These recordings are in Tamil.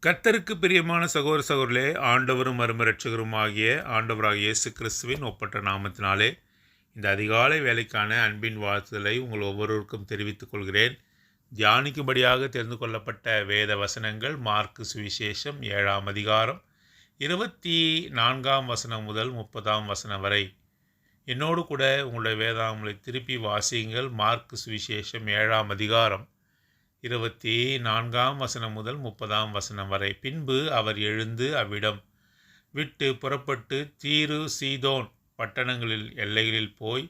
கர்த்தருக்கு பிரியமான சகோதர சகோதரர்களே, ஆண்டவரும் மறுமரட்சகரும் ஆகிய ஆண்டவராகிய இயேசு கிறிஸ்துவின் ஒப்பற்ற நாமத்தினாலே இந்த அதிகாலை வேலைக்கான அன்பின் வாழ்த்துதலை உங்கள் ஒவ்வொருவருக்கும் தெரிவித்துக் கொள்கிறேன். தியானிக்கும்படியாக தெரிந்து கொள்ளப்பட்ட வேத வசனங்கள் மார்க்கு சுவிசேஷம் 7ஆம் அதிகாரம் 24ஆம் வசனம் முதல் 30ஆம் வசனம் வரை. என்னோடு கூட உங்களுடைய வேதாகமங்களை திருப்பி வாசியுங்கள். மார்க்கு சுவிசேஷம் 7ஆம் அதிகாரம் 24ஆம் வசனம் முதல் 30ஆம் வசனம் வரை. பின்பு அவர் எழுந்து அவ்விடம் விட்டு புறப்பட்டு தீரு சீதோன் பட்டணங்களில் எல்லைகளில் போய்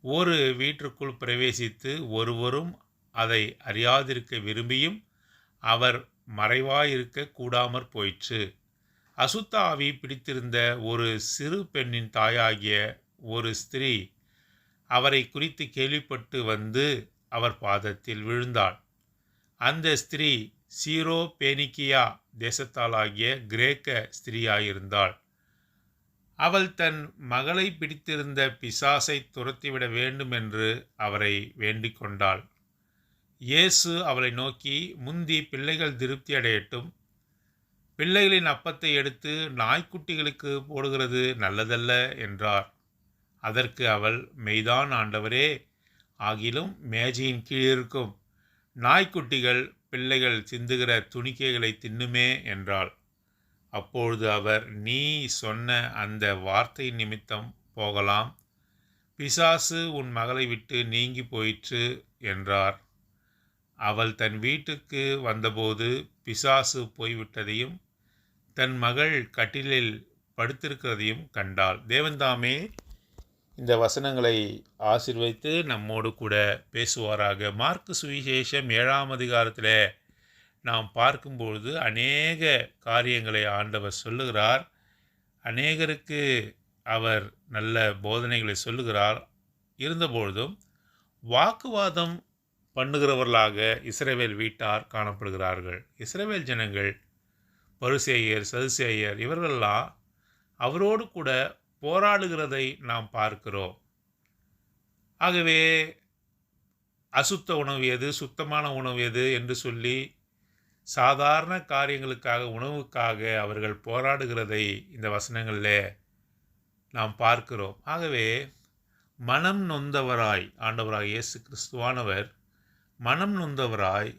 ஒரு வீட்டிற்குள் பிரவேசித்து ஒருவரும் அதை அறியாதிருக்க விரும்பியும் அவர் மறைவாயிருக்க கூடாமற் போயிற்று. அசுத்த ஆவி பிடித்திருந்த ஒரு சிறு பெண்ணின் தாயாகிய ஒரு ஸ்திரீ அவரை குறித்து கேள்விப்பட்டு வந்து அவர் பாதத்தில் விழுந்தாள். அந்த ஸ்திரீ சீரோ பேனிக்கியா தேசத்தாளாகிய கிரேக்க ஸ்திரீயாயிருந்தாள். அவள் தன் மகளை பிடித்திருந்த பிசாசை துரத்திவிட வேண்டும் என்று அவரை வேண்டிக் கொண்டாள். இயேசு அவளை நோக்கி, முந்தி பிள்ளைகள் திருப்தி அடையட்டும், பிள்ளைகளின் அப்பத்தை எடுத்து நாய்க்குட்டிகளுக்கு போடுகிறது நல்லதல்ல என்றார். அதற்கு அவள், மெய்தான் ஆண்டவரே, ஆகிலும் மேஜையின் கீழிருக்கும் நாய்க்குட்டிகள் பிள்ளைகள் சிந்துகிற துணிக்கைகளை தின்னுமே என்றாள். அப்பொழுது அவர், நீ சொன்ன அந்த வார்த்தை நிமித்தம் போகலாம், பிசாசு உன் மகளை விட்டு நீங்கி போயிற்று என்றார். அவள் தன் வீட்டுக்கு வந்தபோது பிசாசு போய்விட்டதையும் தன் மகள் கட்டிலில் படுத்திருக்கிறதையும் கண்டாள். தேவன்தாமே இந்த வசனங்களை ஆசீர்வதித்து நம்மோடு கூட பேசுவாராக. மார்க்கு சுவிசேஷம் 7ஆம் அதிகாரத்தில் நாம் பார்க்கும்பொழுது அநேக காரியங்களை ஆண்டவர் சொல்லுகிறார். அநேகருக்கு அவர் நல்ல போதனைகளை சொல்லுகிறார். இருந்தபொழுதும் வாக்குவாதம் பண்ணுகிறவர்களாக இஸ்ரவேல் வீட்டார் காணப்படுகிறார்கள். இஸ்ரவேல் ஜனங்கள், பரிசேயர், சதுசேயர் இவர்களெல்லாம் அவரோடு கூட போராடுகிறதை நாம் பார்க்கிறோம். ஆகவே அசுத்த உணவு எது, சுத்தமான உணவு எது என்று சொல்லி சாதாரண காரியங்களுக்காக, உணவுக்காக அவர்கள் போராடுகிறதை இந்த வசனங்களில் நாம் பார்க்கிறோம். ஆகவே மனம் நொந்தவராய் ஆண்டவராய் இயேசு கிறிஸ்துவானவர் மனம் நொந்தவராய்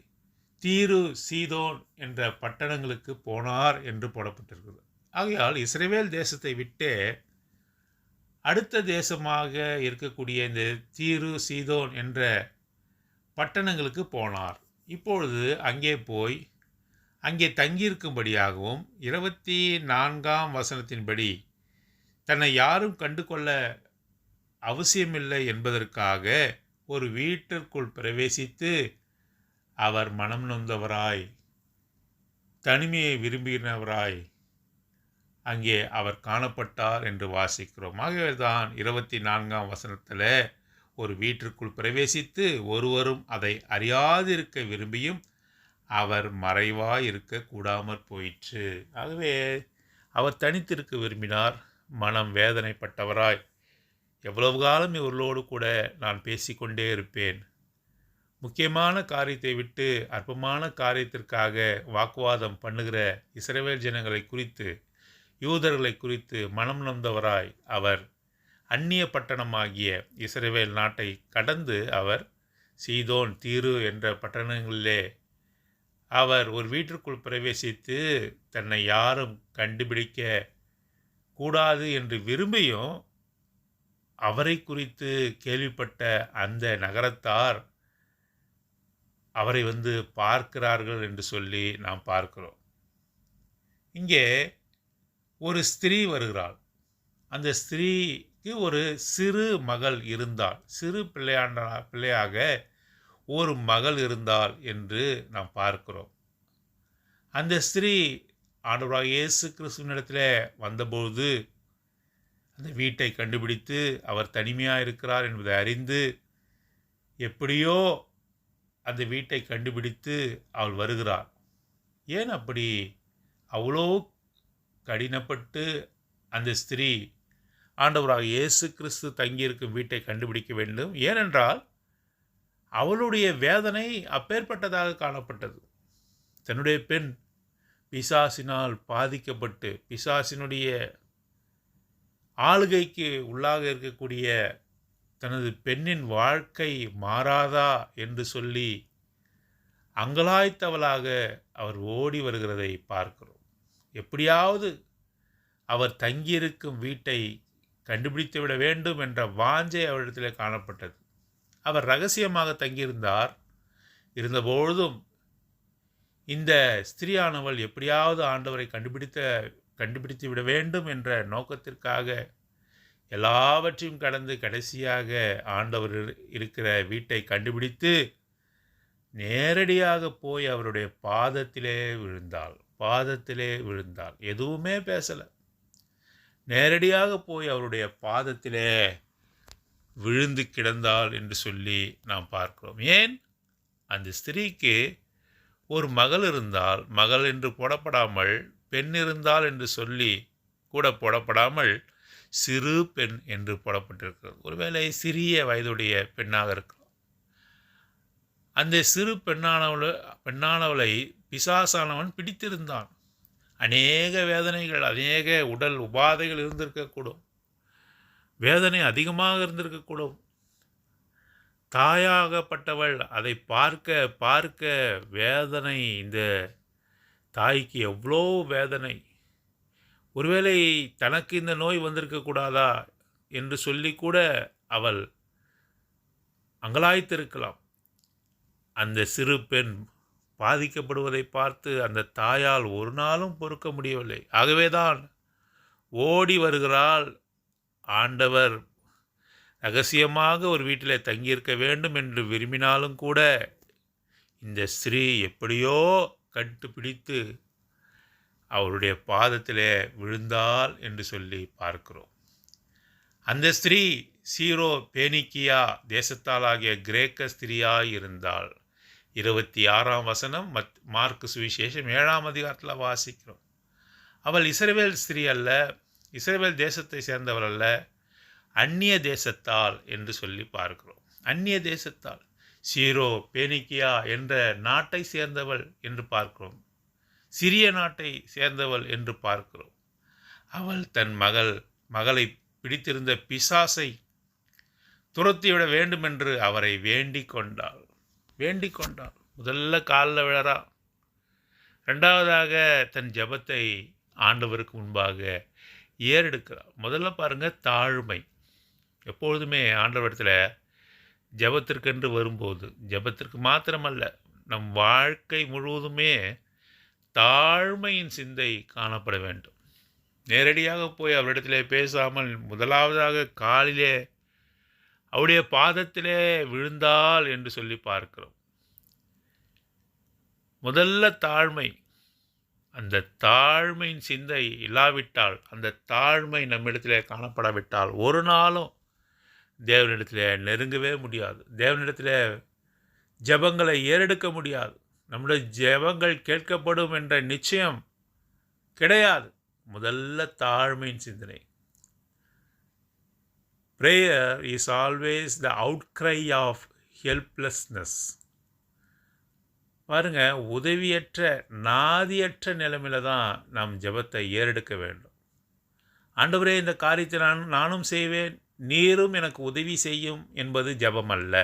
தீரு சீதோன் என்ற பட்டணங்களுக்கு போனார் என்று போடப்பட்டிருக்கிறது. ஆகையால் இஸ்ரவேல் தேசத்தை விட்டே அடுத்த தேசமாக இருக்கக்கூடிய இந்த தீரு சீதோன் என்ற பட்டணங்களுக்கு போனார். இப்பொழுது அங்கே போய் அங்கே தங்கியிருக்கும்படியாகவும் 24ஆம் வசனத்தின்படி தன்னை யாரும் கண்டு கொள்ள அவசியமில்லை என்பதற்காக ஒரு வீட்டிற்குள் பிரவேசித்து அவர் மனம் நொந்தவராய், தனிமையை விரும்பினவராய் அங்கே அவர் காணப்பட்டார் என்று வாசிக்கிறோம். ஆகவே தான் 24ஆம் வசனத்தில் ஒரு வீட்டிற்குள் பிரவேசித்து ஒருவரும் அதை அறியாதிருக்க விரும்பியும் அவர் மறைவாய் இருக்க கூடாமற் போயிற்று. ஆகவே அவர் தனித்திருக்க விரும்பினார். மனம் வேதனைப்பட்டவராய், எவ்வளவு காலம் இவர்களோடு கூட நான் பேசிக்கொண்டே இருப்பேன், முக்கியமான காரியத்தை விட்டு அற்பமான காரியத்திற்காக வாக்குவாதம் பண்ணுகிற இஸ்ரவேல் ஜனங்களை குறித்து, யூதர்களை குறித்து மனம் நொந்தவராய் அவர் அந்நிய பட்டணமாகிய இஸ்ரவேல் நாட்டை கடந்து அவர் சீதோன், தீரு என்ற பட்டணங்களிலே அவர் ஒரு வீட்டிற்குள் பிரவேசித்து தன்னை யாரும் கண்டுபிடிக்க கூடாது என்று விரும்பியும் அவரை குறித்து கேள்விப்பட்ட அந்த நகரத்தார் அவரை பார்க்கிறார்கள் என்று சொல்லி நாம் பார்க்கிறோம். இங்கே ஒரு ஸ்திரீ வருகிறாள். அந்த ஸ்திரீக்கு ஒரு சிறு மகள் இருந்தாள். சிறு பிள்ளையாக ஒரு மகள் இருந்தாள் என்று நாம் பார்க்கிறோம். அந்த ஸ்திரீ ஆண்டவராகிய இயேசு கிறிஸ்துவினிடத்தில் வந்தபோது அந்த வீட்டை கண்டுபிடித்து அவர் தனிமையாக இருக்கிறார் என்பதை அறிந்து எப்படியோ அந்த வீட்டை கண்டுபிடித்து அவள் வருகிறாள். ஏன் அப்படி அவ்வளோ கடினப்பட்டு அந்த ஸ்திரீ ஆண்டவராக இயேசு கிறிஸ்து தங்கியிருக்கும் வீட்டை கண்டுபிடிக்க வேண்டும்? ஏனென்றால் அவளுடைய வேதனை அப்பேற்பட்டதாக காணப்பட்டது. தன்னுடைய பெண் பிசாசினால் பாதிக்கப்பட்டு பிசாசினுடைய ஆளுகைக்கு உள்ளாக இருக்கக்கூடிய தனது பெண்ணின் வாழ்க்கை மாறாதா என்று சொல்லி அங்கலாய்த்தவளாக அவர் ஓடி வருகிறதை பார்க்கிறோம். எப்படியாவது அவர் தங்கியிருக்கும் வீட்டை கண்டுபிடித்து விட வேண்டும் என்ற வாஞ்சை அவரிடத்தில் காணப்பட்டது. அவர் ரகசியமாக தங்கியிருந்தார். இருந்தபொழுதும் இந்த ஸ்திரியானவள் எப்படியாவது ஆண்டவரை கண்டுபிடித்து விட வேண்டும் என்ற நோக்கத்திற்காக எல்லாவற்றையும் கடந்து கடைசியாக ஆண்டவர் இருக்கிற வீட்டை கண்டுபிடித்து நேரடியாக போய் அவருடைய பாதத்திலே விழுந்தாள். எதுவுமே பேசலை. நேரடியாக போய் அவருடைய பாதத்திலே விழுந்து கிடந்தாள் என்று சொல்லி நாம் பார்க்கிறோம். ஏன்? அந்த ஸ்திரீக்கு ஒரு மகள் இருந்தால், மகள் என்று போடப்படாமல் பெண் இருந்தால் என்று சொல்லி கூட போடப்படாமல் சிறு பெண் என்று போடப்பட்டிருக்கிறது. ஒருவேளை சிறிய வயதுடைய பெண்ணாக இருக்கலாம். அந்த சிறு பெண்ணானவளை பிசாசானவன் பிடித்திருந்தான். அநேக வேதனைகள், அநேக உடல் உபாதைகள் இருந்திருக்கக்கூடும். வேதனை அதிகமாக இருந்திருக்கக்கூடும். தாயாகப்பட்டவள் அதை பார்க்க வேதனை, இந்த தாய்க்கு எவ்வளோ வேதனை. ஒருவேளை தனக்கு இந்த நோய் வந்திருக்கக்கூடாதா என்று சொல்லி கூட அவள் அங்கலாய்த்திருக்கலாம். அந்த சிறு பெண் பாதிக்கப்படுவதை பார்த்து அந்த தாயால் ஒரு நாளும் பொறுக்க முடியவில்லை. ஆகவேதான் ஓடி வருகிறாள். ஆண்டவர் ரகசியமாக ஒரு வீட்டில் தங்கியிருக்க வேண்டும் என்று விரும்பினாலும் கூட இந்த ஸ்திரீ எப்படியோ கட்டுப்பிடித்து அவருடைய பாதத்திலே விழுந்தாள் என்று சொல்லி பார்க்கிறோம். அந்த ஸ்திரீ சீரோ பேனிக்கியா தேசத்தாலாகிய கிரேக்க ஸ்திரியாய் இருந்தாள். 26ஆம் வசனம் மார்க்கு சுவிசேஷம் 7ஆம் அதிகாரத்தில் வாசிக்கிறோம். அவள் இஸ்ரவேல் ஸ்திரீ அல்ல, இஸ்ரவேல் தேசத்தை சேர்ந்தவள் அல்ல, அந்நிய தேசத்தால் என்று சொல்லி பார்க்கிறோம். அந்நிய தேசத்தால், சீரோ பேனிக்கியா என்ற நாட்டை சேர்ந்தவள் என்று பார்க்கிறோம். சிறிய நாட்டை சேர்ந்தவள் என்று பார்க்கிறோம். அவள் தன் மகளை பிடித்திருந்த பிசாசை துரத்திவிட வேண்டுமென்று அவரை வேண்டிக் கொண்டாள். முதல்ல காலில் விழறா. ரெண்டாவதாக தன் ஜெபத்தை ஆண்டவருக்கு முன்பாக ஏறெடுக்கிறார். முதல்ல பாருங்கள், தாழ்மை. எப்பொழுதுமே ஆண்டவரிடத்தில் ஜெபத்திற்கென்று வரும்போது, ஜெபத்திற்கு மாத்திரமல்ல, நம் வாழ்க்கை முழுவதுமே தாழ்மையின் சிந்தை காணப்பட வேண்டும். நேரடியாக போய் அவரிடத்திலே பேசாமல் முதலாவதாக காலிலே அவருடைய பாதத்திலே விழுந்தாள் என்று சொல்லி பார்க்கிறோம். முதல்ல தாழ்மை. அந்த தாழ்மையின் சிந்தை இல்லாவிட்டால், அந்த தாழ்மை நம்மிடத்திலே காணப்படாவிட்டால் ஒரு நாளும் தேவனிடத்தில் நெருங்கவே முடியாது. தேவனிடத்தில் ஜெபங்களை ஏறெடுக்க முடியாது. நம்முடைய ஜெபங்கள் கேட்கப்படும் என்ற நிச்சயம் கிடையாது. முதல்ல தாழ்மையின் சிந்தனை. Prayer is always the outcry of helplessness. பாருங்க, உதவியற்ற நாதியற்ற நிலைமையில தான் நாம் ஜெபத்தை ஏறெடுக்க வேண்டும். ஆண்டவரே, இந்த காரியத்தை நானும் செய்வேன், நீரும் எனக்கு உதவி செய்யும் என்பது ஜெபம் அல்ல.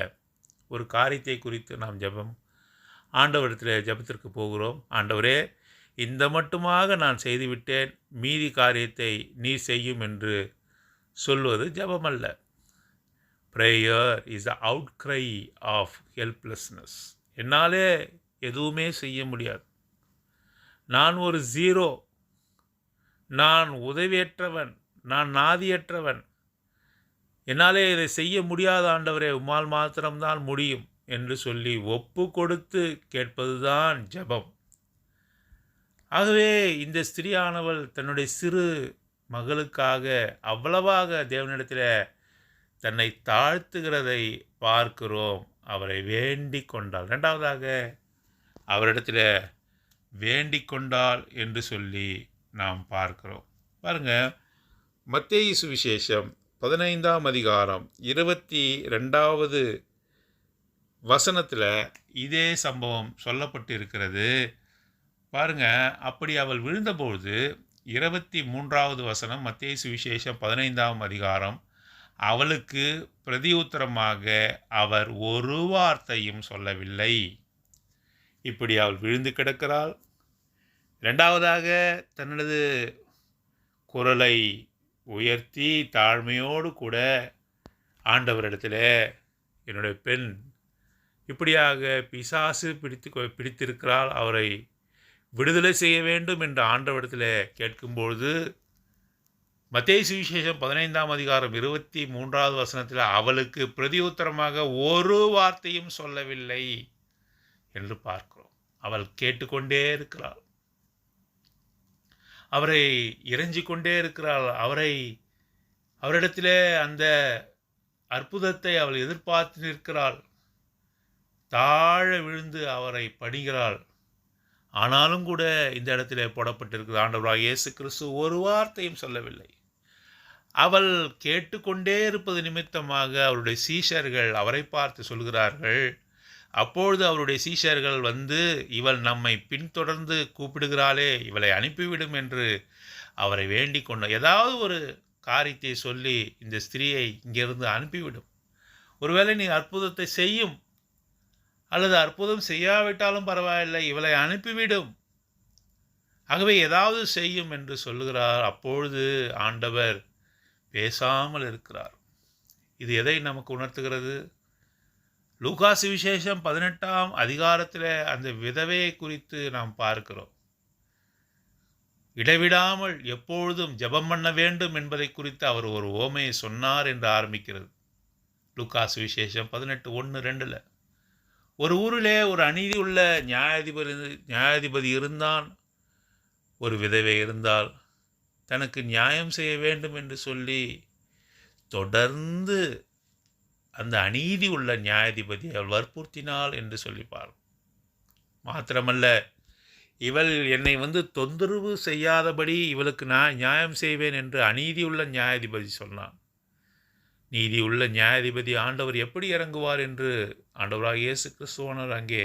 ஒரு காரியத்தை குறித்து நாம் ஆண்டவரிடத்தில் ஜெபத்திற்கு போகிறோம். ஆண்டவரே, இந்த மட்டுமாக நான் செய்துவிட்டேன், மீதி காரியத்தை நீர் செய்யும் என்று சொல்வது ஜெபம் அல்ல. Prayer is the outcry of helplessness. என்னாலே எதுவுமே செய்ய முடியாது, நான் ஒரு ஜீரோ, நான் உதவியற்றவன், நான் நாதியற்றவன், என்னாலே இதை செய்ய முடியாத ஆண்டவரே, உம்மால் மாத்திரம்தான் முடியும் என்று சொல்லி ஒப்பு கொடுத்து கேட்பதுதான் ஜெபம். ஆகவே இந்த ஸ்திரியானவள் தன்னுடைய சிறு மகளுக்காக அவ்வளவாக தேவனிடத்தில் தன்னை தாழ்த்துகிறதை பார்க்கிறோம். அவரை வேண்டிக் கொண்டாள். ரெண்டாவதாக அவரிடத்தில் வேண்டிக் கொண்டாள் என்று சொல்லி நாம் பார்க்கிறோம். பாருங்கள், மத்தேயு சுவிசேஷம் 15ஆம் அதிகாரம் 22வது வசனத்தில் இதே சம்பவம் சொல்லப்பட்டு இருக்கிறது. பாருங்க, அப்படி அவள் விழுந்தபொழுது 23வது வசனம், மத்தேயு சுவிசேஷம் 15ஆம் அதிகாரம், அவளுக்கு பிரதியுத்தரமாக அவர் ஒரு வார்த்தையும் சொல்லவில்லை. இப்படி அவள் விழுந்து கிடக்கிறாள். இரண்டாவதாக தனது குரலை உயர்த்தி தாழ்மையோடு கூட ஆண்டவரிடத்தில், என்னுடைய பெண் இப்படியாக பிசாசு பிடித்திருக்கிறாள், அவரை விடுதலை செய்ய வேண்டும் என்று ஆண்டவரிடத்தில் கேட்கும்பொழுது, மத்தேயு சுவிசேஷம் 15ஆம் அதிகாரம் 23வது வசனத்தில் அவளுக்கு பிரதியுத்தரமாக ஒரு வார்த்தையும் சொல்லவில்லை என்று பார்க்கிறோம். அவள் கேட்டுக்கொண்டே இருக்கிறாள், அவரை இறைஞ்சி கொண்டே இருக்கிறாள், அவரிடத்திலே அந்த அற்புதத்தை அவள் எதிர்பார்த்து நிற்கிறாள், தாழ விழுந்து அவரை பணிகிறாள். ஆனாலும் கூட இந்த இடத்திலே போடப்பட்டிருக்கிறது, ஆண்டவராகிய இயேசு கிறிஸ்து ஒரு வார்த்தையும் சொல்லவில்லை. அவள் கேட்டுக்கொண்டே இருப்பது நிமித்தமாக அவருடைய சீஷர்கள் அவரை பார்த்து சொல்கிறார்கள். அப்பொழுது அவருடைய சீஷர்கள் வந்து, இவள் நம்மை பின்தொடர்ந்து கூப்பிடுகிறாளே, இவளை அனுப்பிவிடும் என்று அவரை வேண்டிக் கொண்ட, ஏதாவது ஒரு காரியத்தை சொல்லி இந்த ஸ்திரீயை இங்கிருந்து அனுப்பிவிடும், ஒருவேளை நீ அற்புதத்தை செய்யும், அல்லது அற்புதம் செய்யாவிட்டாலும் பரவாயில்லை, இவளை அனுப்பிவிடும், ஆகவே ஏதாவது செய்யும் என்று சொல்லுகிறார். அப்பொழுது ஆண்டவர் பேசாமல் இருக்கிறார். இது எதை நமக்கு உணர்த்துகிறது? லூக்கா சுவிசேஷம் 18ஆம் அதிகாரத்தில் அந்த விதவையை குறித்து நாம் பார்க்கிறோம். இடைவிடாமல் எப்பொழுதும் ஜெபம் பண்ண வேண்டும் என்பதை குறித்து அவர் ஒரு ஓமையை சொன்னார் என்று ஆரம்பிக்கிறது. லூக்கா சுவிசேஷம் 18:1-2. ஒரு ஊரிலே ஒரு அநீதி உள்ள நியாயாதிபதி இருந்தான். ஒரு விதவை இருந்தால் தனக்கு நியாயம் செய்ய வேண்டும் என்று சொல்லி தொடர்ந்து அந்த அநீதி உள்ள நியாயாதிபதி அவள் வற்புறுத்தினாள் என்று சொல்லிப்பார். மாத்திரமல்ல, இவள் என்னை தொந்தரவு செய்யாதபடி இவளுக்கு நான் நியாயம் செய்வேன் என்று அநீதியுள்ள நியாயாதிபதி சொன்னான். நீதியுள்ள நியாயாதிபதி ஆண்டவர் எப்படி இறங்குவார் என்று ஆண்டவராக இயேசு கிறிஸ்துவானவர் அங்கே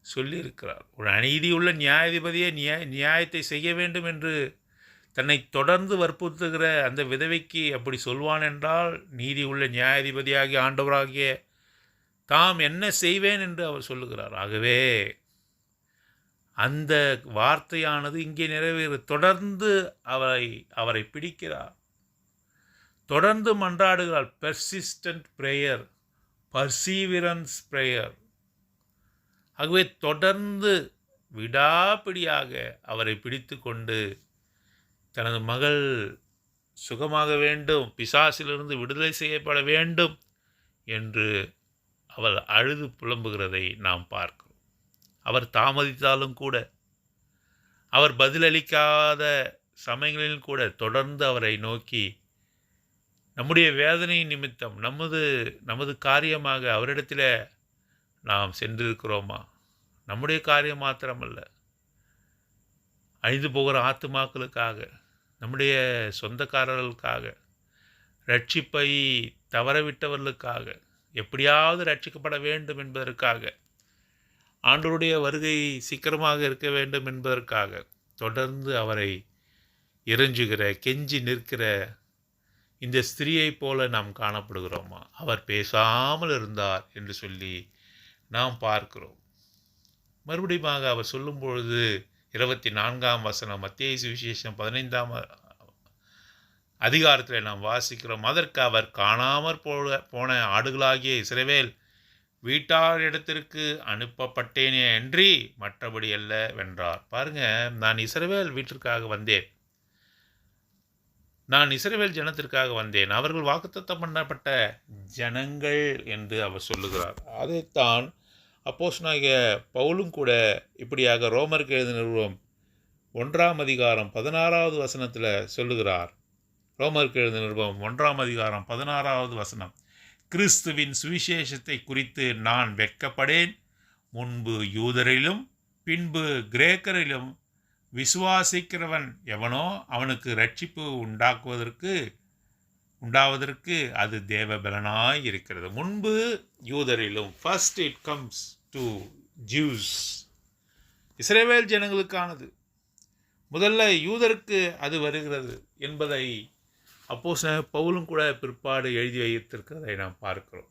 சொல்லியிருக்கிறார். ஒரு அநீதியுள்ள நியாயாதிபதியே நியாயத்தை செய்ய வேண்டும் என்று தன்னை தொடர்ந்து வற்புறுத்துகிற அந்த விதவைக்கு அப்படி சொல்வான் என்றால், நீதி உள்ள நியாயாதிபதியாகிய ஆண்டவராகிய தாம் என்ன செய்வேன் என்று அவர் சொல்லுகிறார். ஆகவே அந்த வார்த்தையானது இங்கே நிறைவேறு. தொடர்ந்து அவரை பிடிக்கிறார், தொடர்ந்து மன்றாடுகிறாள். Persistent prayer, perseverance prayer. ஆகவே தொடர்ந்து விடாப்பிடியாக அவரை பிடித்து கொண்டு தனது மகள் சுகமாக வேண்டும், பிசாசிலிருந்து விடுதலை செய்யப்பட வேண்டும் என்று அவள் அழுது புலம்புகிறதை நாம் பார்க்கிறோம். அவர் தாமதித்தாலும் கூட, அவர் பதிலளிக்காத சமயங்களில் கூட தொடர்ந்து அவரை நோக்கி நம்முடைய வேதனை நிமித்தம் நமது காரியமாக அவரிடத்தில் நாம் சென்றிருக்கிறோமா? நம்முடைய காரியம் மாத்திரமல்ல, அழிந்து போகிற ஆத்துமாக்களுக்காக, நம்முடைய சொந்தக்காரர்களுக்காக, ரட்சிப்பை தவறவிட்டவர்களுக்காக, எப்படியாவது ரட்சிக்கப்பட வேண்டும் என்பதற்காக, ஆண்டவருடைய வருகை சீக்கிரமாக இருக்க வேண்டும் என்பதற்காக தொடர்ந்து அவரை இறைஞ்சுகிற, கெஞ்சி நிற்கிற இந்த ஸ்திரீயைப் போல நாம் காணப்படுகிறோமா? அவர் பேசாமல் இருந்தார் என்று சொல்லி நாம் பார்க்கிறோம். மறுபடியும் அவர் சொல்லும் பொழுது 24ஆம் வசனம், மத்தேயு சுவிசேஷம் 15ஆம் அதிகாரத்தில் நாம் வாசிக்கிறோம். அதற்கு அவர், காணாமற் போன ஆடுகளாகிய இஸ்ரவேல் வீட்டாரிடத்திற்கு அனுப்பப்பட்டேனே அன்றி மற்றபடி அல்ல வென்றார். பாருங்க, நான் இஸ்ரவேல் வீட்டிற்காக வந்தேன், நான் இஸ்ரவேல் ஜனத்திற்காக வந்தேன், அவர்கள் வாக்குத்தத்தம் பண்ணப்பட்ட ஜனங்கள் என்று அவர் சொல்லுகிறார். அதைத்தான் அப்போஸ்தலனாகிய பவுலும் கூட இப்படியாக ரோமருக்கு எழுதின நிருபம் 1ஆம் அதிகாரம் 16வது வசனத்தில் சொல்லுகிறார். ரோமருக்கு எழுதின நிருபம் 1ஆம் அதிகாரம் 16வது வசனம், கிறிஸ்துவின் சுவிசேஷத்தை குறித்து நான் வெட்கப்படேன், முன்பு யூதரிலும் பின்பு கிரேக்கரிலும் விசுவாசிக்கிறவன் எவனோ அவனுக்கு ரட்சிப்பு உண்டாவதற்கு அது தேவபலனாய் இருக்கிறது. முன்பு யூதரிலும், first it comes to Jews, இஸ்ரவேல் ஜனங்களுக்கானது. முதல்ல யூதருக்கு அது வருகிறது என்பதை அப்போஸ்தலன் பவுலும் கூட பிற்பாடு எழுதி வைத்திருக்கிறதை நாம் பார்க்கிறோம்.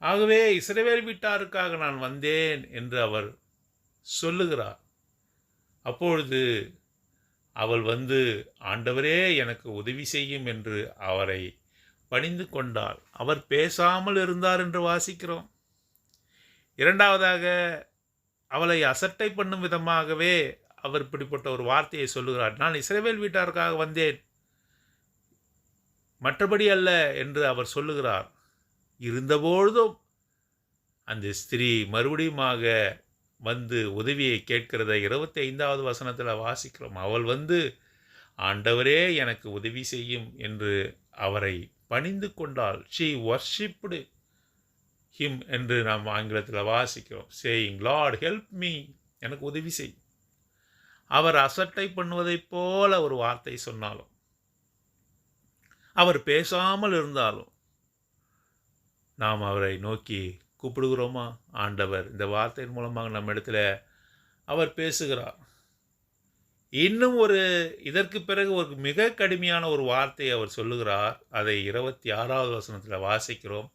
ஆகவே இஸ்ரவேல் வீட்டாருக்காக நான் வந்தேன் என்று அவர் சொல்லுகிறார். அப்பொழுது அவள் வந்து, ஆண்டவரே எனக்கு உதவி செய்யும் என்று அவரை பணிந்து கொண்டாள். அவர் பேசாமல் இருந்தார் என்று வாசிக்கிறோம். இரண்டாவதாக, அவளை அசட்டை பண்ணும் விதமாகவே அவர் இப்படிப்பட்ட ஒரு வார்த்தையை சொல்லுகிறார். நான் இஸ்ரவேல் வீட்டாருக்காக வந்தேன், மற்றபடி அல்ல என்று அவர் சொல்லுகிறார். இருந்தபொழுதும் அந்த ஸ்திரீ மறுபடியுமாக வந்து உதவியை கேட்கிறத 25வது வசனத்தில் வாசிக்கிறோம். அவள் வந்து, ஆண்டவரே எனக்கு உதவி செய்யும் என்று அவரை பணிந்து கொண்டாள். ஷீ வர்ஷிப்டு ஹிம் என்று நாம் ஆங்கிலத்தில் வாசிக்கிறோம். சேயிங், லார்ட் ஹெல்ப் மீ, எனக்கு உதவி செய். அவர் அசட்டை பண்ணுவதைப் போல ஒரு வார்த்தை சொன்னாலும், அவர் பேசாமல் இருந்தாலும், நாம் அவரை நோக்கி கூப்பிடுகிறோமா? ஆண்டவர் இந்த வார்த்தையின் மூலமாக நம்ம இடத்துல அவர் பேசுகிறார். இன்னும் இதற்கு பிறகு ஒரு மிக கடுமையான ஒரு வார்த்தையை அவர் சொல்லுகிறார். அதை 26வது வசனத்தில் வாசிக்கிறோம்.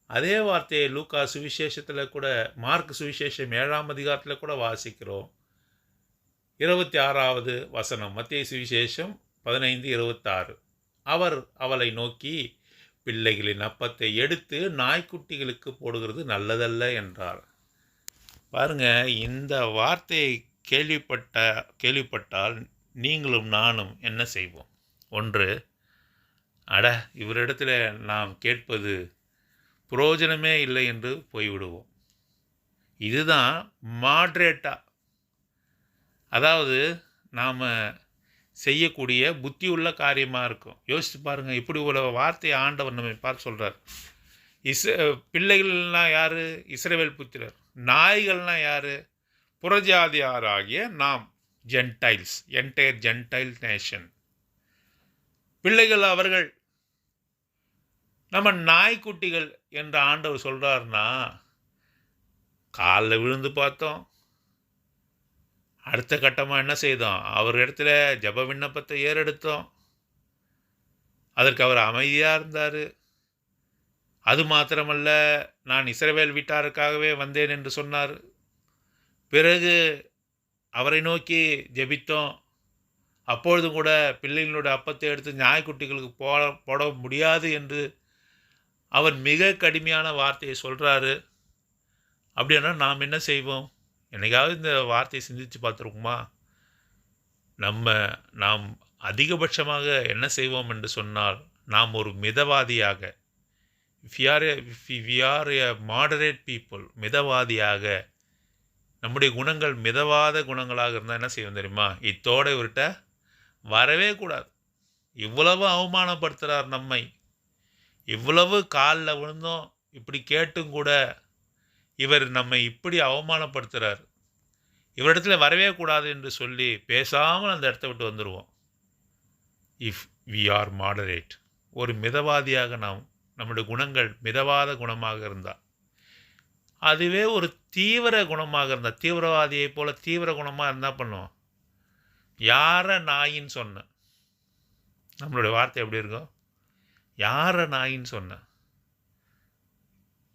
அதே வார்த்தையை லூக்கா சுவிசேஷத்தில் கூட, மார்க் சுவிசேஷம் 7ஆம் அதிகாரத்தில் கூட வாசிக்கிறோம். 26வது வசனம், மத்தேயு சுவிசேஷம் 15:26. அவர் அவளை நோக்கி, பிள்ளைகளின் அப்பத்தை எடுத்து நாய்க்குட்டிகளுக்கு போடுகிறது நல்லதல்ல என்றார். பாருங்க, இந்த வார்த்தையை கேள்விப்பட்டால் நீங்களும் நானும் என்ன செய்வோம்? ஒன்று, அட இவரிடத்தில் நாம் கேட்பது புரோஜனமே இல்லை என்று போய்விடுவோம். இதுதான் மாட்ரேட்டா, அதாவது நாம் செய்யக்கூடிய புத்தி உள்ள காரியமாக இருக்கும். யோசித்து பாருங்கள், இப்படி ஒரு வார்த்தையை ஆண்டவர் நம்மை பார்த்து சொல்கிறார். பிள்ளைகள்லாம் யார்? இஸ்ரவேல் புத்திரர். நாய்கள்லாம் யார்? புறஜாதியாராகிய நாம், ஜென்டைல்ஸ், என்டையர் ஜென்டைல் நேஷன். பிள்ளைகள் அவர்கள். நம்ம நாய்க்குட்டிகள் என்று ஆண்டவர் சொல்கிறாருன்னா, காலில் விழுந்து பார்த்தோம். அடுத்த கட்டமாக என்ன செய்தோம்? அவர் இடத்துல ஜெப விண்ணப்பத்தை ஏறெடுத்தோம். அதற்கு அவர் அமைதியாக இருந்தார். அது மாத்திரமல்ல, நான் இஸ்ரவேல் வீட்டாருக்காகவே வந்தேன் என்று சொன்னார். பிறகு அவரை நோக்கி ஜெபித்தோம். அப்பொழுதும் கூட பிள்ளைகளோட அப்பத்தை எடுத்து நாய்க்குட்டிகளுக்கு போட முடியாது என்று அவர் மிக கடுமையான வார்த்தையை சொல்கிறாரு. அப்படின்னா நாம் என்ன செய்வோம்? என்னைக்காவது இந்த வார்த்தையை சிந்தித்து பார்த்துருக்குமா? நாம் அதிகபட்சமாக என்ன செய்வோம் என்று சொன்னால், நாம் ஒரு மிதவாதியாக, we are a moderate people, மிதவாதியாக, நம்முடைய குணங்கள் மிதவாத குணங்களாக இருந்தால் என்ன செய்வோம் தெரியுமா? இத்தோட இவர்கிட்ட வரவே கூடாது. இவ்வளவு அவமானப்படுத்துகிறார் நம்மை, இவ்வளவு காலில் விழுந்தோம், இப்படி கேட்டும் கூட இவர் நம்மை இப்படி அவமானப்படுத்துகிறார், இவரிடத்துல வரவே கூடாது என்று சொல்லி பேசாமல் அந்த இடத்த விட்டு வந்துடுவோம். இஃப் வி ஆர் மாடரேட், ஒரு மிதவாதியாக நம்முடைய குணங்கள் மிதவாத குணமாக இருந்தால், அதுவே ஒரு தீவிர குணமாக இருந்தால், தீவிரவாதியை போல தீவிர குணமாக இருந்தால் பண்ணுவோம். யார நாயின்னு சொன்ன, நம்மளுடைய வார்த்தை எப்படி இருக்கும்? யார நாயின்னு சொன்ன,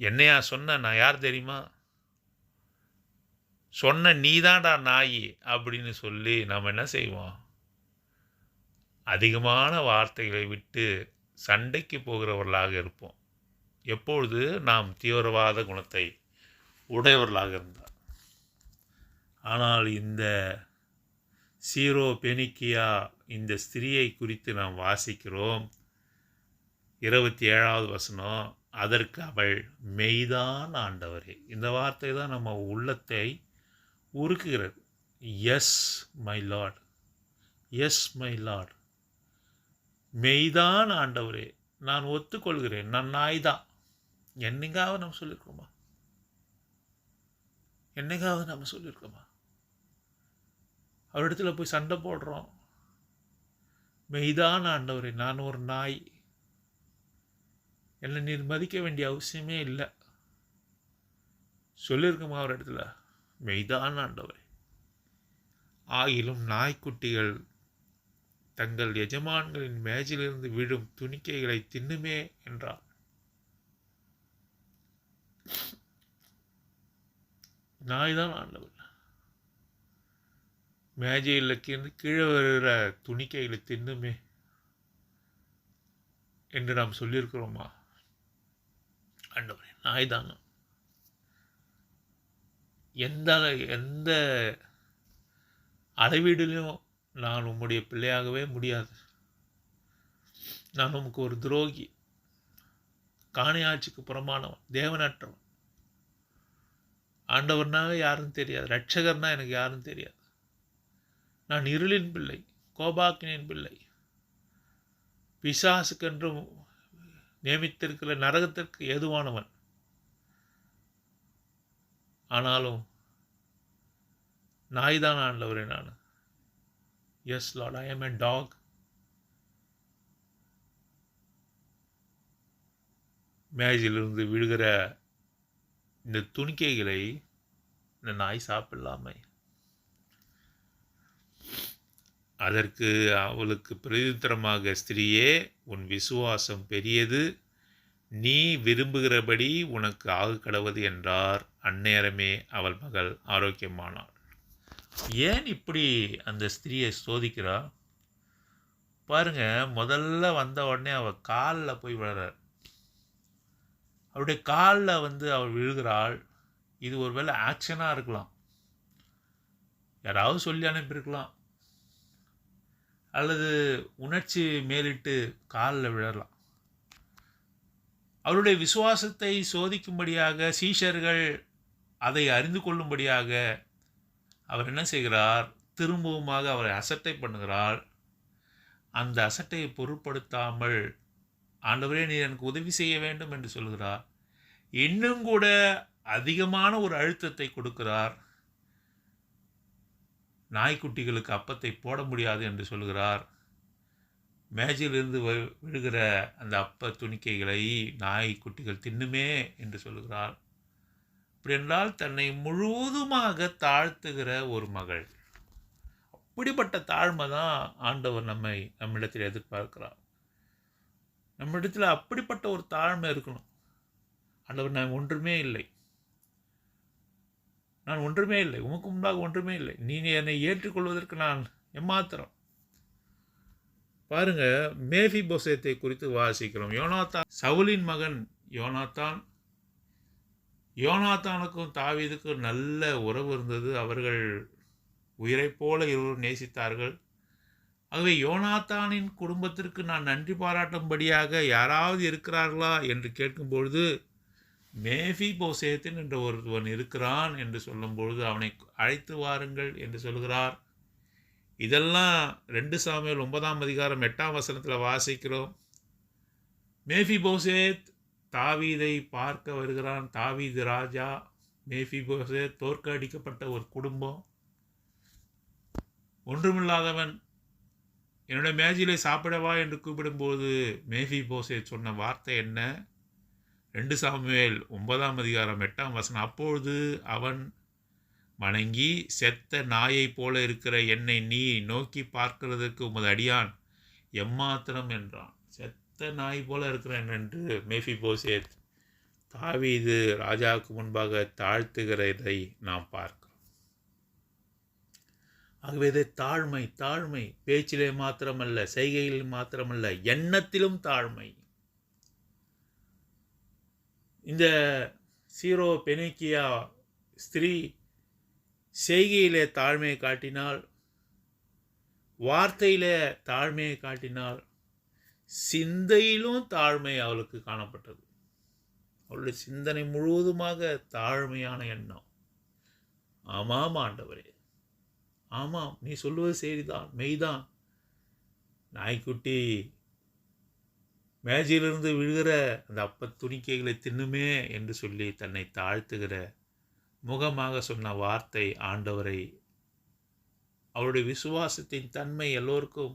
என்னையா சொன்ன? நான் யார் தெரியுமா? சொன்ன நீதான்டா நாய் அப்படின்னு சொல்லி நாம் என்ன செய்வோம்? அதிகமான வார்த்தைகளை விட்டு சண்டைக்கு போகிறவர்களாக இருப்போம். எப்பொழுது நாம் தீவிரவாத குணத்தை உடையவர்களாக இருந்தார். ஆனால் இந்த சீரோ பெனிக்கியா இந்த ஸ்திரியை குறித்து நாம் வாசிக்கிறோம். 27வது வசனம், அதற்கு அவள், மெய்தான் ஆண்டவரே. இந்த வார்த்தை தான் நம்ம உள்ளத்தை உருக்குகிறது. Yes my Lord, yes my Lord, மெய்தான் ஆண்டவரே, நான் ஒத்துக்கொள்கிறேன், நான் நாய் தான். என்னைக்காவது நம்ம சொல்லியிருக்கோமா? என்னைக்காவது நம்ம சொல்லியிருக்கோமா? அவரிடத்துல போய் சண்டை போடுறோம், மெய்தான் ஆண்டவரே, நான் ஒரு நாய், என்னை நீர் மதிக்க வேண்டிய அவசியமே இல்லை, சொல்லியிருக்கோமா அவர் இடத்துல? மெய்தான் ஆண்டவரே. ஆயிலும் நாய்க்குட்டிகள் தங்கள் எஜமான்களின் மேஜிலிருந்து விழும் துணிக்கைகளை தின்னுமே என்றார். நாய்தான் ஆண்டவர். மேஜையில் கீழே வருகிற துணிக்கைகளை தின்னுமே என்று நாம் சொல்லியிருக்கிறோமா? ஆண்டவரே, நாய்தான். எந்த அளவீடிலும் நான் உம்முடைய பிள்ளையாகவே முடியாது. நான் உமக்கு ஒரு துரோகி, காணியாட்சிக்கு புறமானவன், தேவனற்றவன். ஆண்டவர்னாவே யாரும் தெரியாது, ரட்சகர்னா எனக்கு யாரும் தெரியாது. நான் இருளின் பிள்ளை, கோபாக்கினின் பிள்ளை, பிசாசுக்கென்றும் நியமித்திருக்கிற நரகத்திற்கு ஏதுவானவன். ஆனாலும் நாய்தான் ஆண்டவரே நான். Yes Lord, I am a dog. மேஜிலிருந்து விழுகிற இந்த துணிக்கைகளை இந்த நாய் சாப்பிடலாமே. அதற்கு அவளுக்கு பிரதித்திரமாக, ஸ்திரீயே, உன் விசுவாசம் பெரியது, நீ விரும்புகிறபடி உனக்கு ஆகு கடவது என்றார். அந்நேரமே அவள் மகள் ஆரோக்கியமானாள். ஏன் இப்படி அந்த ஸ்திரீயை சோதிக்கிறா பாருங்க. முதல்ல வந்த உடனே அவள் காலில் போய் விழுறார். அவருடைய காலில் அவள் விழுகிறாள். இது ஒருவேளை ஆக்ஷனாக இருக்கலாம், யாராவது சொல்லி அனுப்பியிருக்கலாம், அல்லது உணர்ச்சி மேலிட்டு காலில் விழலாம். அவருடைய விசுவாசத்தை சோதிக்கும்படியாக, சீஷர்கள் அதை அறிந்து கொள்ளும்படியாக அவர் என்ன செய்கிறார்? திரும்பவுமாக அவரை அசட்டை பண்ணுகிறார். அந்த அசட்டையை பொருட்படுத்தாமல், ஆண்டவரே நீர் எனக்கு உதவி செய்ய வேண்டும் என்று சொல்கிறார். இன்னும் கூட அதிகமான ஒரு அழுத்தத்தை கொடுக்கிறார். நாய்க்குட்டிகளுக்கு அப்பத்தை போட முடியாது என்று சொல்கிறார். மேஜையிலிருந்து விழுகிற அந்த அப்ப துணிக்கைகளை நாய்க்குட்டிகள் தின்னுமே என்று சொல்கிறார். அப்படி என்றால் தன்னை முழுவதுமாக தாழ்த்துகிற ஒரு மகள். அப்படிப்பட்ட தாழ்மை தான் ஆண்டவர் நம்மிடத்தில் எதிர்பார்க்கிறார். நம்மிடத்தில் அப்படிப்பட்ட ஒரு தாழ்மை இருக்கணும். ஆண்டவர், நான் ஒன்றுமே இல்லை, உமக்கு முன்பாக ஒன்றுமே இல்லை, நீ என்னை ஏற்றுக்கொள்வதற்கு நான் எம்மாத்திரம். பாருங்க, மேஃபிபோசேத்தை குறித்து வாசிக்கிறோம். சவுலின் மகன் யோனாத்தானுக்கும் தாவீதுக்கும் நல்ல உறவு இருந்தது. அவர்கள் உயிரைப் போல இருவரும் நேசித்தார்கள். ஆகவே யோனாத்தானின் குடும்பத்திற்கு நான் நன்றி பாராட்டும்படியாக யாராவது இருக்கிறார்களா என்று கேட்கும்பொழுது, மேஃபிபோசேத்தின் என்ற ஒருவன் இருக்கிறான் என்று சொல்லும்பொழுது, அவனை அழைத்து வாருங்கள் என்று சொல்கிறார். இதெல்லாம் 2 சாமுவேல் 9ஆம் அதிகாரம் 8ஆம் வசனத்தில் வாசிக்கிறோம். மேஃபிபோசேத் தாவீதை பார்க்க வருகிறான். தாவீது ராஜா, மேஃபிபோசேத் தோற்கடிக்கப்பட்ட ஒரு குடும்பம், ஒன்றுமில்லாதவன். என்னுடைய மேஜிலை சாப்பிடவா என்று கூப்பிடும்போது மேஃபிபோசேத் சொன்ன வார்த்தை என்ன? 2 சாமுவேல் 9ஆம் அதிகாரம் 8ஆம் வசனம். அப்பொழுது அவன் வணங்கி, செத்த நாயைப் போல இருக்கிற என்னை நீ நோக்கி பார்க்கிறதற்கு உமது அடியான் எம்மாத்திரம் என்றான். செத்த நாய் போல இருக்கிறேன் என்று மேஃபிபோசேத் தாவீது ராஜாவுக்கு முன்பாக தாழ்த்துகிறதை நாம் பார்க்கிறோம். ஆகவே இதை தாழ்மை பேச்சிலே மாத்திரமல்ல, செய்கையில் மாத்திரமல்ல, எண்ணத்திலும் தாழ்மை. இந்த சீரோ பெனிக்கியா ஸ்திரீ செய்கையிலே தாழ்மையை காட்டினாள், வார்த்தையிலே தாழ்மையை காட்டினாள், சிந்தையிலும் தாழ்மை அவளுக்கு காணப்பட்டது. அவளுடைய சிந்தனை முழுவதுமாக தாழ்மையான எண்ணம். ஆமாம் ஆண்டவரே, ஆமாம், நீ சொல்லுவது சரிதான், மெய்தான். நாய்க்குட்டி மேஜையிலிருந்து விழுகிற அந்த அப்ப துணிக்கைகளை தின்னுமே என்று சொல்லி தன்னை தாழ்த்துகிற முகமாக சொன்ன வார்த்தை ஆண்டவரை, அவருடைய விசுவாசத்தின் தன்மை எல்லோருக்கும்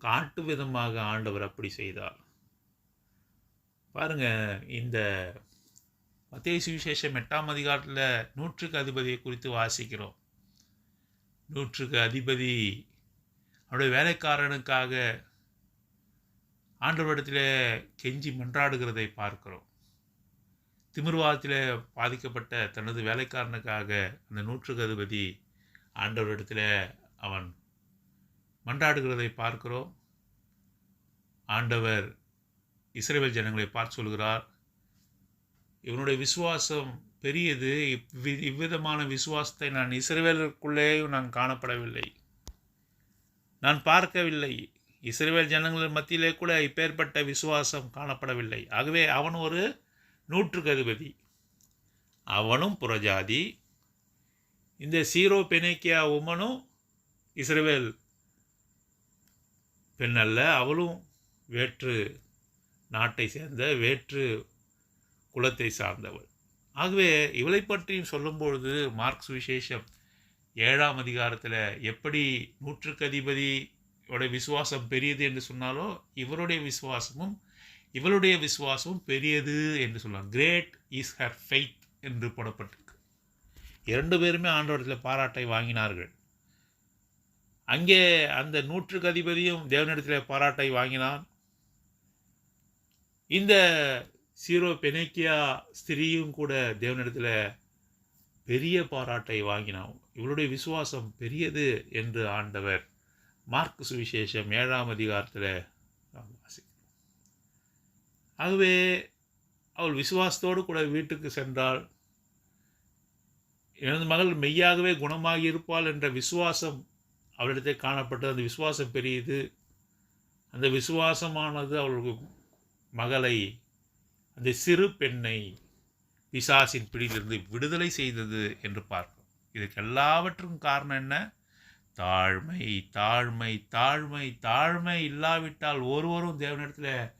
காட்டு விதமாக ஆண்டவர் அப்படி செய்தார். பாருங்க, இந்த மத்தேயு சுவிசேஷம் 8ஆம் அதிகாரத்தில் 100க்கு அதிபதியை குறித்து வாசிக்கிறோம். 100க்கு அதிபதி அவருடைய வேலைக்காரனுக்காக ஆண்டவரிடத்தில் கெஞ்சி மன்றாடுகிறதை பார்க்கிறோம். திமிர்வாதத்தில் பாதிக்கப்பட்ட தனது வேலைக்காரனுக்காக அந்த 100க்கு அதிபதி ஆண்டவரிடத்தில் அவன் மன்றாடுகிறதை பார்க்கிறோம். ஆண்டவர் இஸ்ரவேல் ஜனங்களை பார்த்து சொல்கிறார், இவனுடைய விசுவாசம் பெரியது, இவ்விதமான விசுவாசத்தை நான் இஸ்ரவேலுக்குள்ளேயும் நான் காணப்படவில்லை, நான் பார்க்கவில்லை. இஸ்ரவேல் ஜனங்கள் மத்தியிலே கூட இப்பேற்பட்ட விசுவாசம் காணப்படவில்லை. ஆகவே அவன் ஒரு 100க்கு அதிபதி, அவனும் புறஜாதி. இந்த சீரோ பெனேக்கியா உமனும் இஸ்ரவேல் பெண் அல்ல, அவளும் வேற்று நாட்டை சேர்ந்த வேற்று குலத்தை சார்ந்தவள். ஆகவே இவளை பற்றியும் சொல்லும்பொழுது மார்க் சுவிசேஷம் 7ஆம் அதிகாரத்தில் எப்படி 100க்கு அதிபதியோட விசுவாசம் பெரியது என்று சொன்னாலோ இவருடைய விசுவாசமும் பெரியது என்று சொல்லலாம். கிரேட் இஸ் ஹர் ஃபெய்த் என்று போடப்பட்டிருக்கு. 2 பேருமே ஆண்டவரிடத்தில் பாராட்டை வாங்கினார்கள். அங்கே அந்த 100க்கு அதிபதியும் தேவனிடத்தில் பாராட்டை வாங்கினான். இந்த சீரோ பெனேக்கியா ஸ்திரீயும் கூட தேவனிடத்தில் பெரிய பாராட்டை வாங்கினான். இவளுடைய விசுவாசம் பெரியது என்று ஆண்டவர் மார்க் சுவிசேஷம் 7ஆம் அதிகாரத்தில் வாசிக்கிறோம். ஆகவே அவள் விசுவாசத்தோடு கூட வீட்டுக்கு சென்றாள். எனது மகள் மெய்யாகவே குணமாகி இருப்பாள் என்ற விசுவாசம் அவளிடத்தில் காணப்பட்டது. அந்த விசுவாசம் பெரியது. அந்த விசுவாசமானது அவளுக்கு மகளை, அந்த சிறு பெண்ணை பிசாசின் பிடியிலிருந்து விடுதலை செய்தது என்று பார்க்கிறோம். இதுக்கு எல்லாவற்றுக்கும் காரணம் என்ன? தாழ்மை, தாழ்மை, தாழ்மை, தாழ்மை இல்லாவிட்டால் ஒருவரும் தேவனிடத்தில்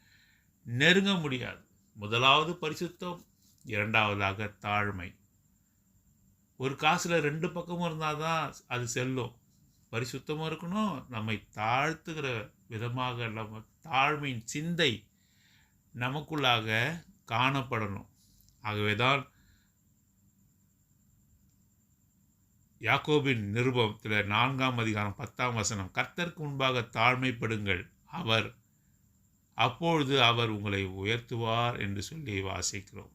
நெருங்க முடியாது. முதலாவது பரிசுத்தம், 2வதாக தாழ்மை. ஒரு காசில் 2 பக்கமும் இருந்தால் தான் அது செல்லும். பரிசுத்தமும் இருக்கணும், நம்மை தாழ்த்துகிற விதமாக நம்ம தாழ்மையின் சிந்தை நமக்குள்ளாக காணப்படணும். ஆகவே தான் யாக்கோபின் நிருபத்தில் 4ஆம் அதிகாரம் 10ஆம் வசனம், கர்த்தருக்கு முன்பாக தாழ்மைப்படுங்கள், அப்பொழுது அவர் உங்களை உயர்த்துவார் என்று சொல்லி வாசிக்கிறோம்.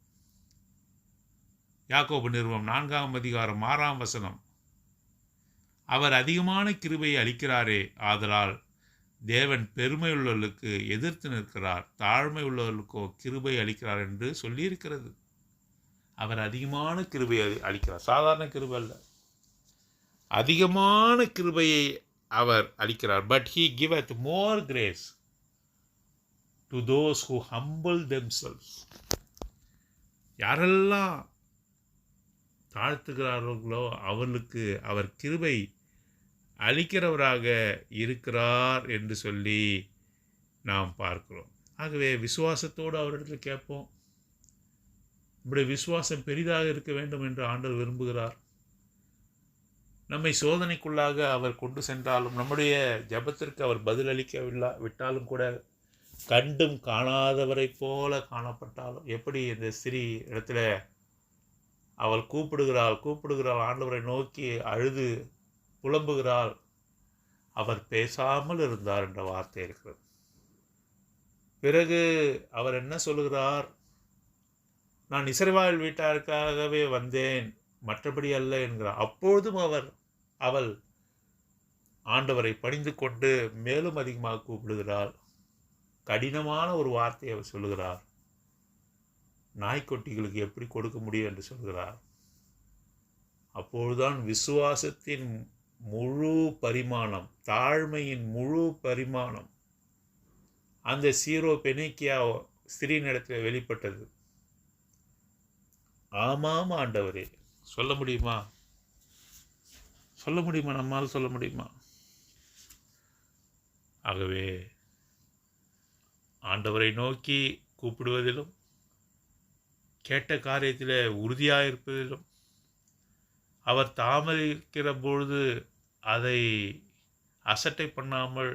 யாக்கோபு நிருபம் 4ஆம் அதிகாரம் 6ஆம் வசனம், அவர் அதிகமான கிருபையை அளிக்கிறாரே, ஆதலால் தேவன் பெருமை உள்ளவர்களுக்கு எதிர்த்து நிற்கிறார், தாழ்மை உள்ளவர்களுக்கோ கிருபை அளிக்கிறார் என்று சொல்லியிருக்கிறது. அவர் அதிகமான கிருபையை அளிக்கிறார், சாதாரண கிருபை அல்ல, அதிகமான கிருபையை அவர் அளிக்கிறார். But he giveth more grace to those who humble themselves. யாரெல்லாம் தாழ்த்துகிறார்களோ அவர்களுக்கு அவர் கிருபை அளிக்கிறவராக இருக்கிறார் என்று சொல்லி நாம் பார்க்கிறோம். ஆகவே விசுவாசத்தோடு அவரிடத்தில் கேட்போம். நம்முடைய விசுவாசம் பெரிதாக இருக்க வேண்டும் என்று ஆண்டவர் விரும்புகிறார். நம்மை சோதனைக்குள்ளாக அவர் கொண்டு சென்றாலும், நம்முடைய ஜெபத்திற்கு அவர் விட்டாலும் கூட, கண்டும் காணாதவரை போல காணப்பட்டாலும், எப்படி இந்த ஸ்திரீ இடத்துல அவள் கூப்பிடுகிறாள், ஆண்டவரை நோக்கி அழுது புலம்புகிறாள், அவர் பேசாமல் இருந்தார் என்ற வார்த்தை இருக்கிறது. பிறகு அவர் என்ன சொல்லுகிறார்? நான் இஸ்ரவேல் வீட்டாருக்காகவே வந்தேன், மற்றபடி அல்ல என்கிறார். அப்பொழுதும் அவள் ஆண்டவரை பணிந்து கொண்டு மேலும் அதிகமாக கூப்பிடுகிறாள். கடினமான ஒரு வார்த்தையை அவர் சொல்லுகிறார். நாய்க்குட்டிகளுக்கு எப்படி கொடுக்க முடியும் என்று சொல்கிறார். அப்பொழுதுதான் விசுவாசத்தின் முழு பரிமாணம், தாழ்மையின் முழு பரிமாணம் அந்த சீரோ பெனேக்கியா ஸ்திரீனிடத்தில் வெளிப்பட்டது. ஆமாம் ஆண்டவரே, சொல்ல முடியுமா? நம்மால் சொல்ல முடியுமா? ஆகவே ஆண்டவரை நோக்கி கூப்பிடுவதிலும், கேட்ட காரியத்தில் உறுதியாக இருப்பதிலும், அவர் தாமதிக்கிற பொழுது அதை அசட்டை பண்ணாமல்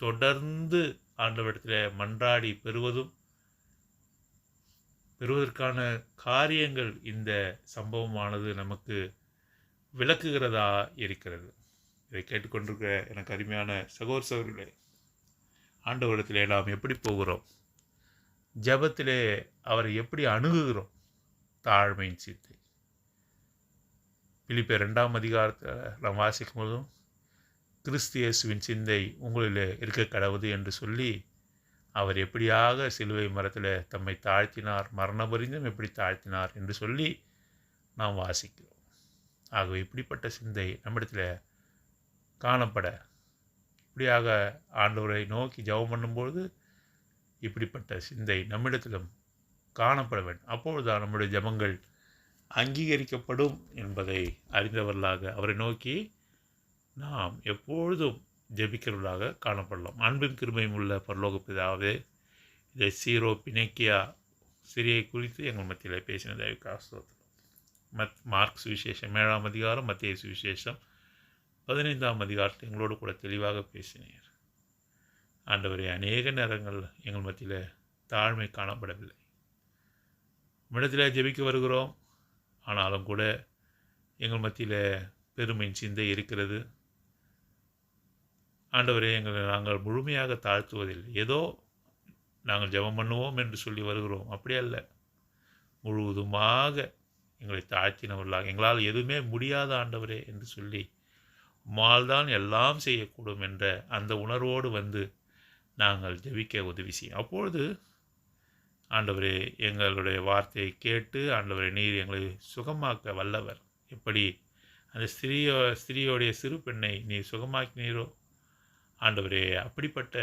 தொடர்ந்து ஆண்டவரிடத்தில் மன்றாடி பெறுவதும் பெறுவதற்கான காரியங்கள் இந்த சம்பவமானது நமக்கு விளக்குகிறதா இருக்கிறது. இதை கேட்டுக்கொண்டிருக்கிற எனக்கு அருமையான சகோதரர்களே, ஆண்டவரிடத்திலே நாம் எப்படி போகிறோம்? ஜெபத்திலே அவரை எப்படி அணுகுகிறோம்? தாழ்மையின் சிந்தை. பிலிப்பியர் 2ஆம் அதிகாரத்தில் நாம் வாசிக்கும் போதும் கிறிஸ்து இயேசுவின் சிந்தை உங்களிலே இருக்க கடவுது என்று சொல்லி அவர் எப்படியாக சிலுவை மரத்தில் தம்மை தாழ்த்தினார், மரணபரிந்தும் எப்படி தாழ்த்தினார் என்று சொல்லி நாம் வாசிக்கிறோம். ஆகவே இப்படிப்பட்ட சிந்தை நம்மிடத்தில் காணப்பட, இப்படியாக ஆண்டவரை நோக்கி ஜெபம் பண்ணும்பொழுது இப்படிப்பட்ட சிந்தை நம்மிடத்திலும் காணப்பட வேண்டும். அப்பொழுதுதான் நம்முடைய ஜெபங்கள் அங்கீகரிக்கப்படும் என்பதை அறிந்தவர்களாக அவரை நோக்கி நாம் எப்பொழுதும் ஜெபிக்கிறவர்களாக காணப்படலாம். அன்பின் கிருபையும் உள்ள பரலோக பிதாவே, இதை சீரோ பிணைக்கியா சிறியை குறித்து எங்கள் மத்தியில் பேசின தயவுக்காக ஸ்தோத்திரம். மார்க் சுவிசேஷம் 7ஆம் அதிகாரம், மத்தேயு சுவிசேஷம் 15ஆம் அதிகாரத்தை எங்களோடு கூட தெளிவாக பேசினீர். ஆண்டவரே, அநேக நேரங்கள் எங்கள் மத்தியில் தாழ்மை காணப்படவில்லை. இடத்தில் ஜெபிக்க வருகிறோம், ஆனாலும் கூட எங்கள் மத்தியில் பெருமையின் சிந்தை இருக்கிறது. ஆண்டவரே, நாங்கள் முழுமையாக தாழ்த்துவதில்லை. ஏதோ நாங்கள் ஜெபம் பண்ணுவோம் என்று சொல்லி வருகிறோம், அப்படி அல்ல. முழுவதுமாக எங்களை தாழ்த்தினவர்களாக, எங்களால் எதுவுமே முடியாத ஆண்டவரே என்று சொல்லி உம்மால் தான் எல்லாம் செய்யக்கூடும் என்ற அந்த உணர்வோடு வந்து நாங்கள் ஜெபிக்க உதவி செய்யும். அப்பொழுது ஆண்டவரே, எங்களுடைய வார்த்தையை கேட்டு ஆண்டவரே, நீர் எங்களை சுகமாக்க வல்லவர். எப்படி அந்த ஸ்திரீயோடைய சிறு பெண்ணை நீர் சுகமாக்கினீரோ ஆண்டவரே, அப்படிப்பட்ட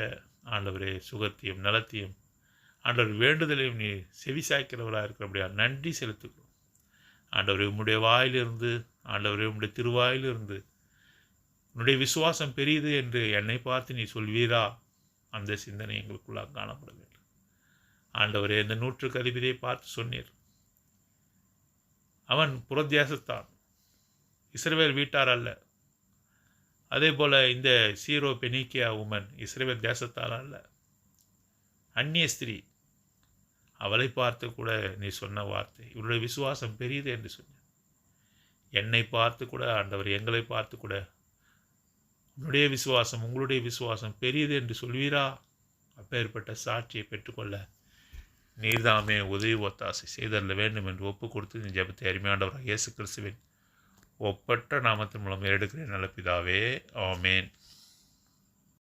ஆண்டவரே சுகத்தையும் நலத்தையும் ஆண்டவர் வேண்டுதலையும் நீ செவிசாய்க்கிறவராக இருக்கிறபடியா நன்றி செலுத்துகிறோம். ஆண்டவரே, உம்முடைய வாயிலிருந்து, ஆண்டவரே உம்முடைய திருவாயிலிருந்து உன்னுடைய விசுவாசம் பெரியது என்று என்னை பார்த்து நீ சொல்வீரா? அந்த சிந்தனை எங்களுக்குள்ளாக காணப்பட வேண்டும். ஆண்டவரே, இந்த 100 அதிபதியை பார்த்து சொன்னீர், அவன் புறத்தியாசத்தான், இஸ்ரவேல் வீட்டார் அல்ல. அதே போல் இந்த சீரோ பெனிக்கியா உமன் இஸ்ரவேல் தேசத்தால் அல்ல, அந்நிய ஸ்திரீ. அவளை பார்த்து கூட நீ சொன்ன வார்த்தை, இவருடைய விசுவாசம் பெரியது என்று சொன்ன. என்னை பார்த்து கூட ஆண்டவர், எங்களை பார்த்து கூட உன்னுடைய விசுவாசம், உங்களுடைய விசுவாசம் பெரியது என்று சொல்வீரா? அப்பேற்பட்ட சாட்சியை பெற்றுக்கொள்ள நீர்தாமே உதவி ஒத்தாசை செய்தரல வேண்டும் என்று ஒப்பு கொடுத்து இந்த ஜெபத்தை அருமையாண்டவராக இயேசு கிறிஸ்துவின் ஒப்பற்ற நாமத்தின் மூலம் எடுக்கிறேன் நல்ல பிதாவே, ஆமென்.